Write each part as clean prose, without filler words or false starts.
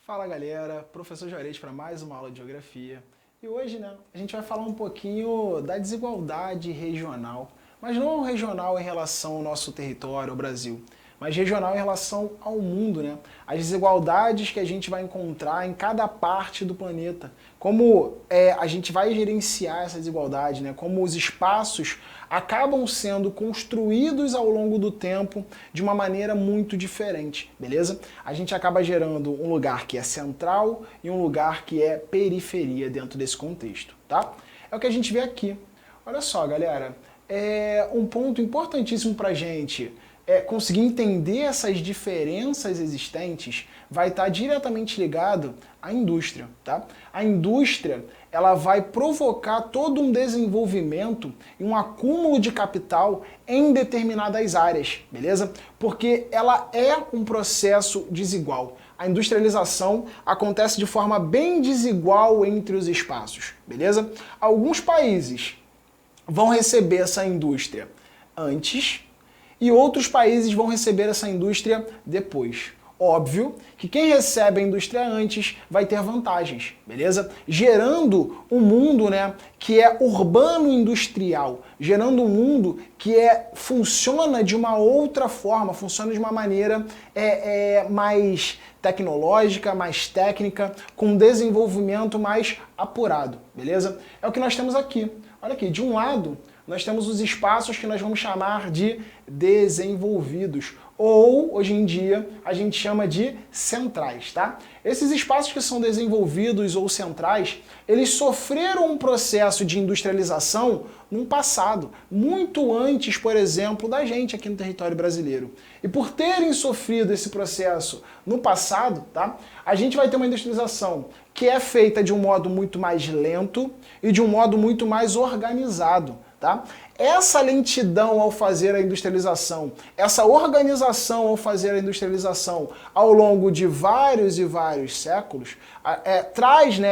Fala galera, professor Juarez para mais uma aula de Geografia. E hoje, a gente vai falar um pouquinho da desigualdade regional, mas não regional em relação ao nosso território, ao Brasil, mas regional em relação ao mundo, As desigualdades que a gente vai encontrar em cada parte do planeta, como a gente vai gerenciar essa desigualdade, Como os espaços acabam sendo construídos ao longo do tempo de uma maneira muito diferente, beleza? A gente acaba gerando um lugar que é central e um lugar que é periferia dentro desse contexto, tá? É o que a gente vê aqui. Olha só, galera, um ponto importantíssimo pra gente conseguir entender essas diferenças existentes vai estar diretamente ligado à indústria, tá? A indústria, ela vai provocar todo um desenvolvimento e um acúmulo de capital em determinadas áreas, beleza? Porque ela é um processo desigual. A industrialização acontece de forma bem desigual entre os espaços, beleza? Alguns países vão receber essa indústria antes e outros países vão receber essa indústria depois. Óbvio que quem recebe a indústria antes vai ter vantagens, beleza? Gerando um mundo que é urbano-industrial, gerando um mundo que funciona de uma outra forma, funciona de uma maneira mais tecnológica, mais técnica, com desenvolvimento mais apurado, beleza? É o que nós temos aqui. Olha aqui, de um lado, nós temos os espaços que nós vamos chamar de desenvolvidos, ou, hoje em dia, a gente chama de centrais, tá? Esses espaços que são desenvolvidos ou centrais, eles sofreram um processo de industrialização num passado, muito antes, por exemplo, da gente aqui no território brasileiro. E por terem sofrido esse processo no passado, tá? A gente vai ter uma industrialização que é feita de um modo muito mais lento e de um modo muito mais organizado, tá? Essa lentidão ao fazer a industrialização, essa organização ao fazer a industrialização ao longo de vários e vários séculos,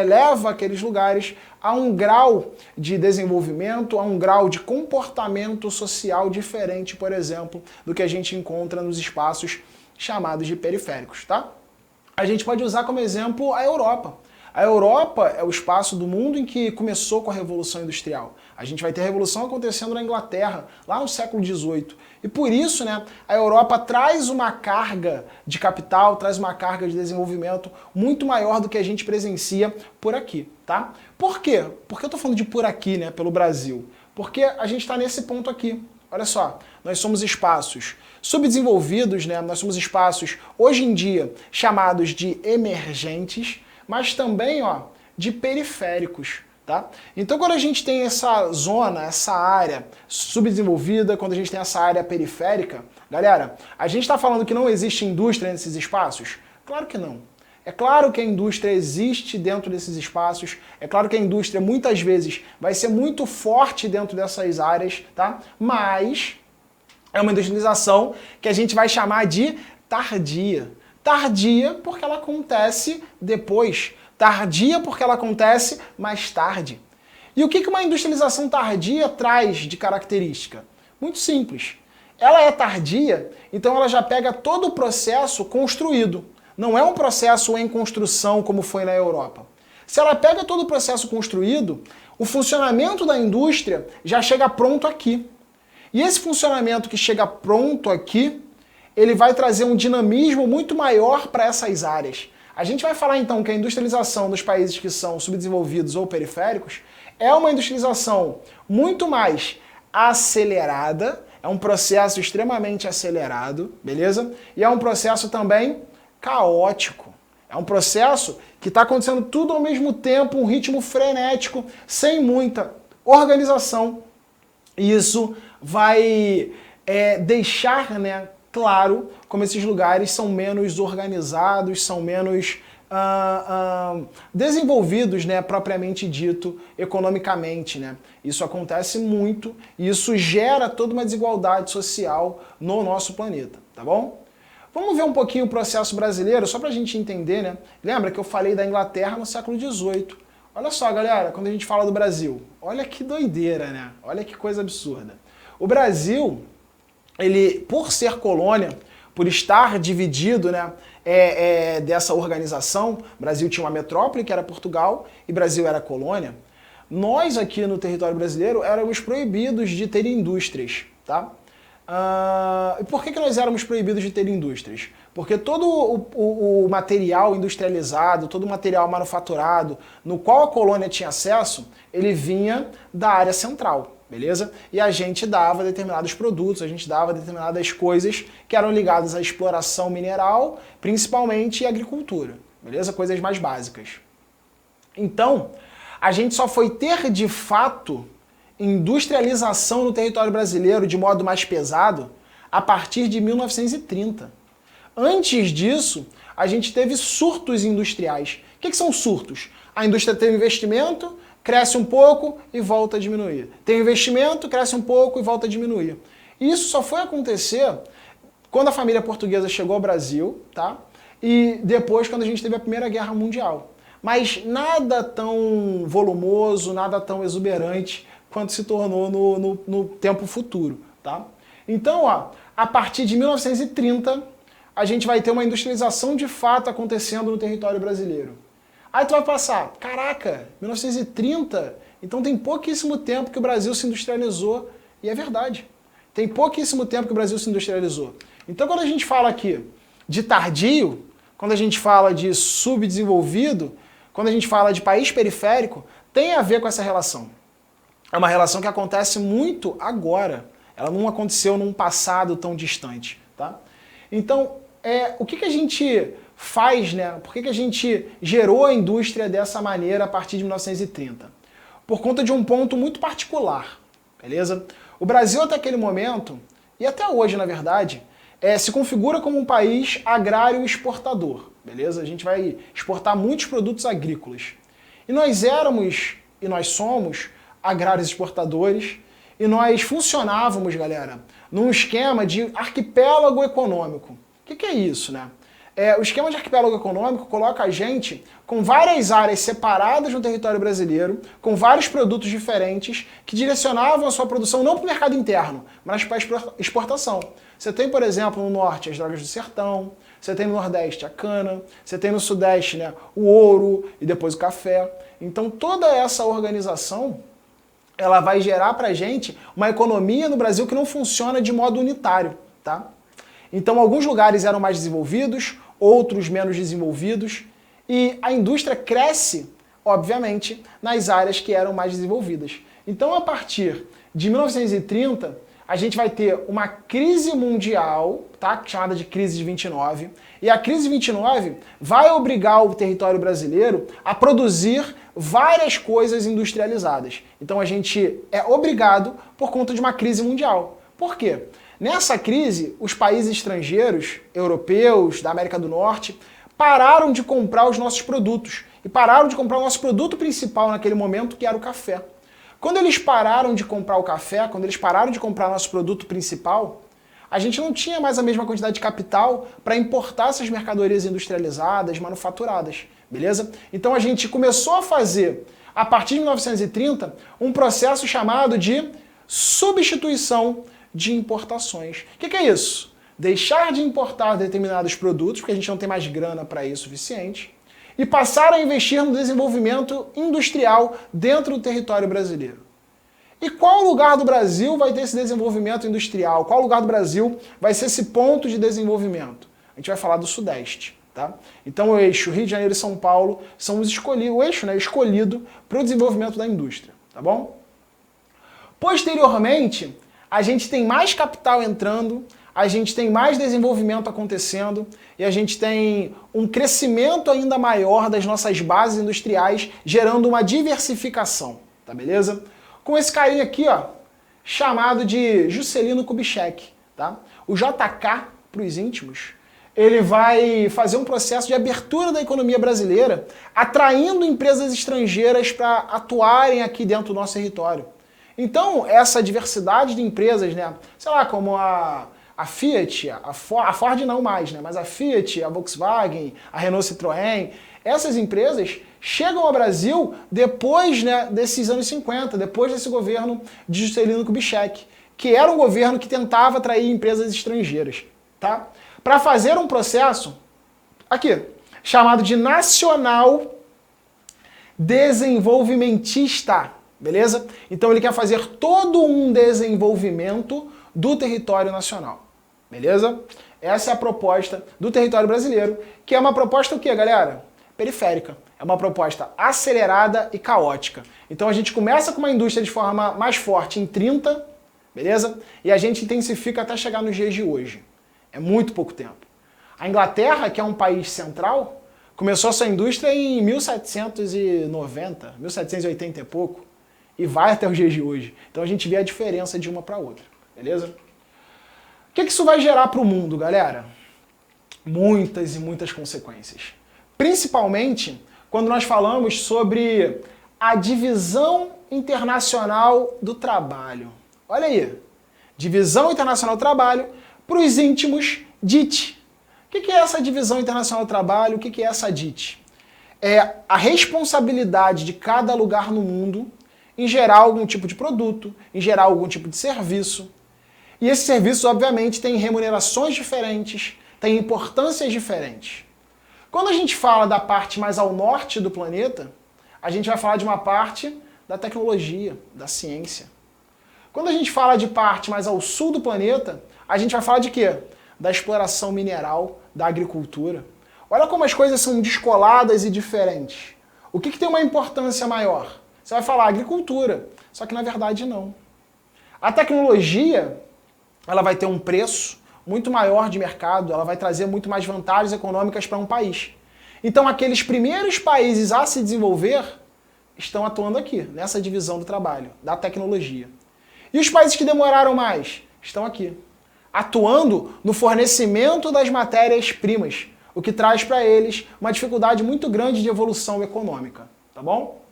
leva aqueles lugares a um grau de desenvolvimento, a um grau de comportamento social diferente, por exemplo, do que a gente encontra nos espaços chamados de periféricos, tá? A gente pode usar como exemplo a Europa. A Europa é o espaço do mundo em que começou com a Revolução Industrial. A gente vai ter a Revolução acontecendo na Inglaterra, lá no século XVIII. E por isso, a Europa traz uma carga de capital, traz uma carga de desenvolvimento muito maior do que a gente presencia por aqui, tá? Por quê? Por que eu tô falando de por aqui, pelo Brasil? Porque a gente está nesse ponto aqui. Olha só, nós somos espaços subdesenvolvidos, nós somos espaços, hoje em dia, chamados de emergentes, mas também, de periféricos, tá? Então, quando a gente tem essa zona, essa área subdesenvolvida, quando a gente tem essa área periférica, galera, a gente está falando que não existe indústria nesses espaços? Claro que não. É claro que a indústria existe dentro desses espaços, é claro que a indústria muitas vezes vai ser muito forte dentro dessas áreas, tá? Mas é uma industrialização que a gente vai chamar de tardia. Tardia porque ela acontece depois. Tardia porque ela acontece mais tarde. E o que uma industrialização tardia traz de característica? Muito simples. Ela é tardia, então ela já pega todo o processo construído. Não é um processo em construção como foi na Europa. Se ela pega todo o processo construído, o funcionamento da indústria já chega pronto aqui. E esse funcionamento que chega pronto aqui, ele vai trazer um dinamismo muito maior para essas áreas. A gente vai falar então que a industrialização dos países que são subdesenvolvidos ou periféricos é uma industrialização muito mais acelerada, é um processo extremamente acelerado, beleza? E é um processo também caótico. É um processo que está acontecendo tudo ao mesmo tempo, um ritmo frenético, sem muita organização. E isso vai deixar, claro como esses lugares são menos organizados, são menos desenvolvidos, propriamente dito, economicamente. Isso acontece muito e isso gera toda uma desigualdade social no nosso planeta, tá bom? Vamos ver um pouquinho o processo brasileiro, só para a gente entender, Lembra que eu falei da Inglaterra no século XVIII. Olha só, galera, quando a gente fala do Brasil, olha que doideira, Olha que coisa absurda. O Brasil, ele, por ser colônia, por estar dividido, né, dessa organização, o Brasil tinha uma metrópole, que era Portugal, e Brasil era colônia, nós aqui no território brasileiro éramos proibidos de ter indústrias, tá? E por que nós éramos proibidos de ter indústrias? Porque todo o material industrializado, todo o material manufaturado, no qual a colônia tinha acesso, ele vinha da área central, beleza? E a gente dava determinados produtos, a gente dava determinadas coisas que eram ligadas à exploração mineral, principalmente e agricultura, beleza? Coisas mais básicas. Então, a gente só foi ter de fato industrialização no território brasileiro de modo mais pesado a partir de 1930. Antes disso, a gente teve surtos industriais. O que são surtos? A indústria tem um investimento, cresce um pouco e volta a diminuir. Tem investimento, cresce um pouco e volta a diminuir. E isso só foi acontecer quando a família portuguesa chegou ao Brasil, tá? E depois quando a gente teve a Primeira Guerra Mundial. Mas nada tão volumoso, nada tão exuberante quanto se tornou no tempo futuro, tá? Então, ó, a partir de 1930, a gente vai ter uma industrialização de fato acontecendo no território brasileiro. Aí tu vai passar, caraca, 1930, então tem pouquíssimo tempo que o Brasil se industrializou. E é verdade, tem pouquíssimo tempo que o Brasil se industrializou. Então quando a gente fala aqui de tardio, quando a gente fala de subdesenvolvido, quando a gente fala de país periférico, tem a ver com essa relação. É uma relação que acontece muito agora. Ela não aconteceu num passado tão distante, tá? Então, o que a gente faz, né? Por que a gente gerou a indústria dessa maneira a partir de 1930? Por conta de um ponto muito particular, beleza? O Brasil até aquele momento, e até hoje na verdade, se configura como um país agrário exportador, beleza? A gente vai exportar muitos produtos agrícolas. E nós éramos, e nós somos, agrários exportadores, e nós funcionávamos, galera, num esquema de arquipélago econômico. O que é isso, né? O esquema de arquipélago econômico coloca a gente com várias áreas separadas no território brasileiro, com vários produtos diferentes, que direcionavam a sua produção não para o mercado interno, mas para a exportação. Você tem, por exemplo, no norte as drogas do sertão, você tem no nordeste a cana, você tem no sudeste, né, o ouro e depois o café. Então toda essa organização ela vai gerar pra gente uma economia no Brasil que não funciona de modo unitário, tá? Então alguns lugares eram mais desenvolvidos, outros menos desenvolvidos, e a indústria cresce, obviamente, nas áreas que eram mais desenvolvidas. Então a partir de 1930, a gente vai ter uma crise mundial, tá? Chamada de crise de 29, e a crise de 29 vai obrigar o território brasileiro a produzir várias coisas industrializadas. Então a gente é obrigado por conta de uma crise mundial. Por quê? Nessa crise, os países estrangeiros, europeus, da América do Norte, pararam de comprar os nossos produtos. E pararam de comprar o nosso produto principal naquele momento, que era o café. Quando eles pararam de comprar o café, quando eles pararam de comprar nosso produto principal, a gente não tinha mais a mesma quantidade de capital para importar essas mercadorias industrializadas, manufaturadas, beleza? Então a gente começou a fazer, a partir de 1930, um processo chamado de substituição de importações. O que é isso? Deixar de importar determinados produtos, porque a gente não tem mais grana para isso suficiente, e passar a investir no desenvolvimento industrial dentro do território brasileiro. E qual lugar do Brasil vai ter esse desenvolvimento industrial? Qual lugar do Brasil vai ser esse ponto de desenvolvimento? A gente vai falar do Sudeste, tá? Então o eixo Rio de Janeiro e São Paulo são os escolhidos, o eixo, né, escolhido para o desenvolvimento da indústria, tá bom? Posteriormente, a gente tem mais capital entrando, a gente tem mais desenvolvimento acontecendo e a gente tem um crescimento ainda maior das nossas bases industriais, gerando uma diversificação, tá beleza? Com esse carinha aqui, ó, chamado de Juscelino Kubitschek, tá? O JK, para os íntimos, ele vai fazer um processo de abertura da economia brasileira, atraindo empresas estrangeiras para atuarem aqui dentro do nosso território. Então, essa diversidade de empresas, né, sei lá, como a Fiat, a Ford não mais, né, mas a Fiat, a Volkswagen, a Renault Citroën, essas empresas chegam ao Brasil depois, né, desses anos 50, depois desse governo de Juscelino Kubitschek, que era um governo que tentava atrair empresas estrangeiras, tá? para fazer um processo, aqui, chamado de nacional desenvolvimentista, beleza? Então ele quer fazer todo um desenvolvimento do território nacional, beleza? Essa é a proposta do território brasileiro, que é uma proposta o quê, galera? Periférica. É uma proposta acelerada e caótica. Então a gente começa com uma indústria de forma mais forte em 30, beleza? E a gente intensifica até chegar nos dias de hoje. É muito pouco tempo. A Inglaterra, que é um país central, começou a sua indústria em 1790, 1780 e pouco, e vai até os dias de hoje. Então a gente vê a diferença de uma para outra, beleza? O que isso vai gerar para o mundo, galera? Muitas e muitas consequências. Principalmente quando nós falamos sobre a divisão internacional do trabalho. Olha aí, divisão internacional do trabalho para os íntimos, DIT. O que é essa divisão internacional do trabalho? O que é essa DIT? É a responsabilidade de cada lugar no mundo em gerar algum tipo de produto, em gerar algum tipo de serviço. E esses serviços, obviamente, têm remunerações diferentes, têm importâncias diferentes. Quando a gente fala da parte mais ao norte do planeta, a gente vai falar de uma parte da tecnologia, da ciência. Quando a gente fala de parte mais ao sul do planeta, a gente vai falar de quê? Da exploração mineral, da agricultura. Olha como as coisas são descoladas e diferentes. O que tem uma importância maior? Você vai falar agricultura, só que na verdade não. A tecnologia, ela vai ter um preço muito maior de mercado, ela vai trazer muito mais vantagens econômicas para um país. Então aqueles primeiros países a se desenvolver estão atuando aqui, nessa divisão do trabalho, da tecnologia. E os países que demoraram mais estão aqui, atuando no fornecimento das matérias-primas, o que traz para eles uma dificuldade muito grande de evolução econômica, tá bom?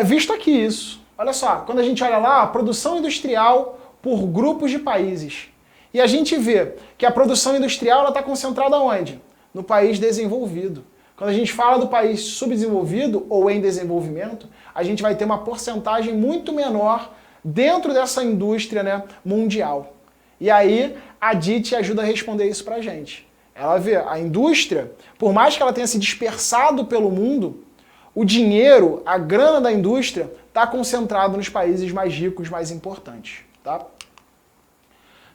Visto aqui isso, olha só, quando a gente olha lá, a produção industrial por grupos de países, e a gente vê que a produção industrial está concentrada onde? No país desenvolvido. Quando a gente fala do país subdesenvolvido ou em desenvolvimento, a gente vai ter uma porcentagem muito menor dentro dessa indústria, né, mundial. E aí a DIT ajuda a responder isso pra gente. Ela vê a indústria, por mais que ela tenha se dispersado pelo mundo, o dinheiro, a grana da indústria está concentrado nos países mais ricos, mais importantes, tá?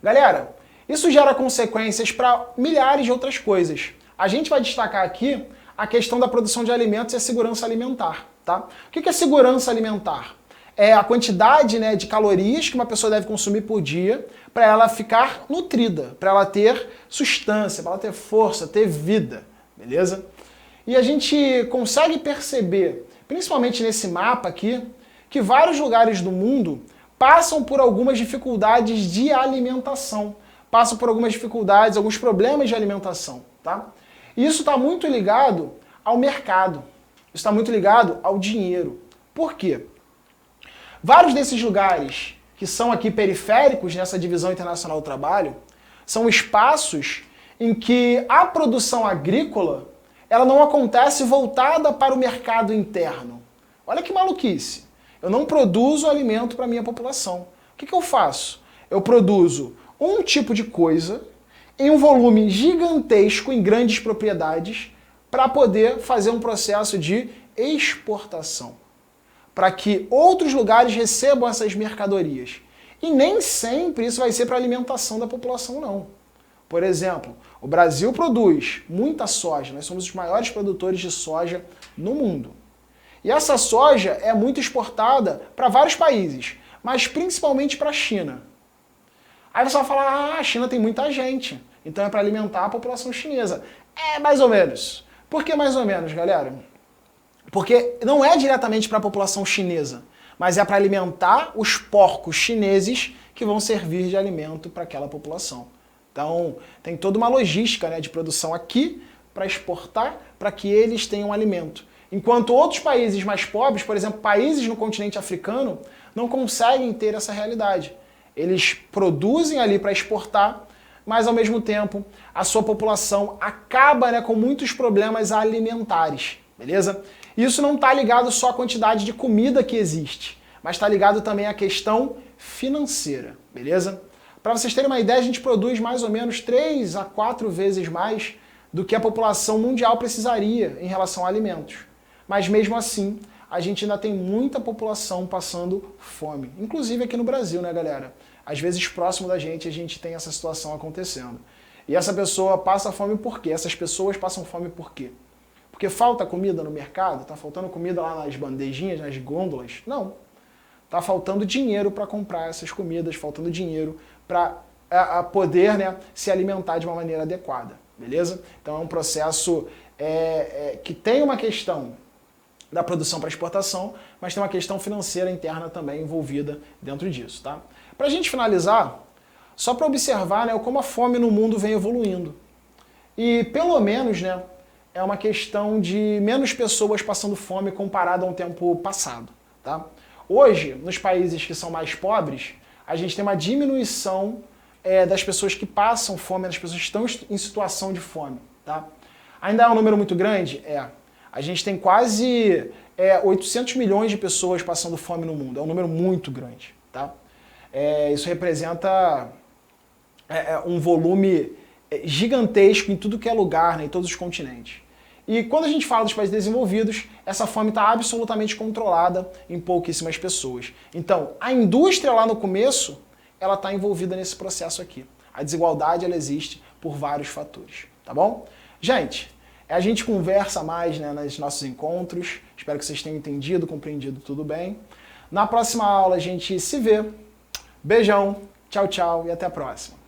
Galera, isso gera consequências para milhares de outras coisas. A gente vai destacar aqui a questão da produção de alimentos e a segurança alimentar, tá? O que é segurança alimentar? É a quantidade, né, de calorias que uma pessoa deve consumir por dia para ela ficar nutrida, para ela ter sustância, para ela ter força, ter vida, beleza? E a gente consegue perceber, principalmente nesse mapa aqui, que vários lugares do mundo passam por algumas dificuldades de alimentação, passam por algumas dificuldades, alguns problemas de alimentação, tá? E isso está muito ligado ao mercado, isso está muito ligado ao dinheiro. Por quê? Vários desses lugares que são aqui periféricos nessa divisão internacional do trabalho são espaços em que a produção agrícola ela não acontece voltada para o mercado interno. Olha que maluquice. Eu não produzo alimento para a minha população. O que eu faço? Eu produzo um tipo de coisa em um volume gigantesco, em grandes propriedades, para poder fazer um processo de exportação, para que outros lugares recebam essas mercadorias. E nem sempre isso vai ser para alimentação da população, não. Por exemplo, o Brasil produz muita soja, nós somos os maiores produtores de soja no mundo. E essa soja é muito exportada para vários países, mas principalmente para a China. Aí você vai falar, a China tem muita gente, então é para alimentar a população chinesa. É mais ou menos. Por que mais ou menos, galera? Porque não é diretamente para a população chinesa, mas é para alimentar os porcos chineses que vão servir de alimento para aquela população. Então, tem toda uma logística, né, de produção aqui para exportar, para que eles tenham alimento. Enquanto outros países mais pobres, por exemplo, países no continente africano, não conseguem ter essa realidade. Eles produzem ali para exportar, mas ao mesmo tempo a sua população acaba, né, com muitos problemas alimentares, beleza? Isso não está ligado só à quantidade de comida que existe, mas está ligado também à questão financeira, beleza? Para vocês terem uma ideia, a gente produz mais ou menos 3 a 4 vezes mais do que a população mundial precisaria em relação a alimentos. Mas mesmo assim, a gente ainda tem muita população passando fome. Inclusive aqui no Brasil, né, galera? Às vezes próximo da gente a gente tem essa situação acontecendo. E essa pessoa passa fome por quê? Essas pessoas passam fome por quê? Porque falta comida no mercado? Está faltando comida lá nas bandejinhas, nas gôndolas? Não. Está faltando dinheiro para comprar essas comidas, faltando dinheiro para poder, né, se alimentar de uma maneira adequada. Beleza? Então é um processo que tem uma questão da produção para exportação, mas tem uma questão financeira interna também envolvida dentro disso. Tá? Para a gente finalizar, só para observar, né, como a fome no mundo vem evoluindo. E pelo menos, né, é uma questão de menos pessoas passando fome comparado a um tempo passado. Tá? Hoje, nos países que são mais pobres, a gente tem uma diminuição das pessoas que passam fome, das pessoas que estão em situação de fome. Tá? Ainda é um número muito grande? A gente tem quase 800 milhões de pessoas passando fome no mundo. É um número muito grande. Tá? Isso representa um volume gigantesco em tudo que é lugar, né, em todos os continentes. E quando a gente fala dos países desenvolvidos, essa fome está absolutamente controlada em pouquíssimas pessoas. Então, a indústria lá no começo, ela está envolvida nesse processo aqui. A desigualdade, ela existe por vários fatores, tá bom? Gente, a gente conversa mais, né, nos nossos encontros. Espero que vocês tenham entendido, compreendido tudo bem. Na próxima aula a gente se vê. Beijão, tchau, tchau e até a próxima.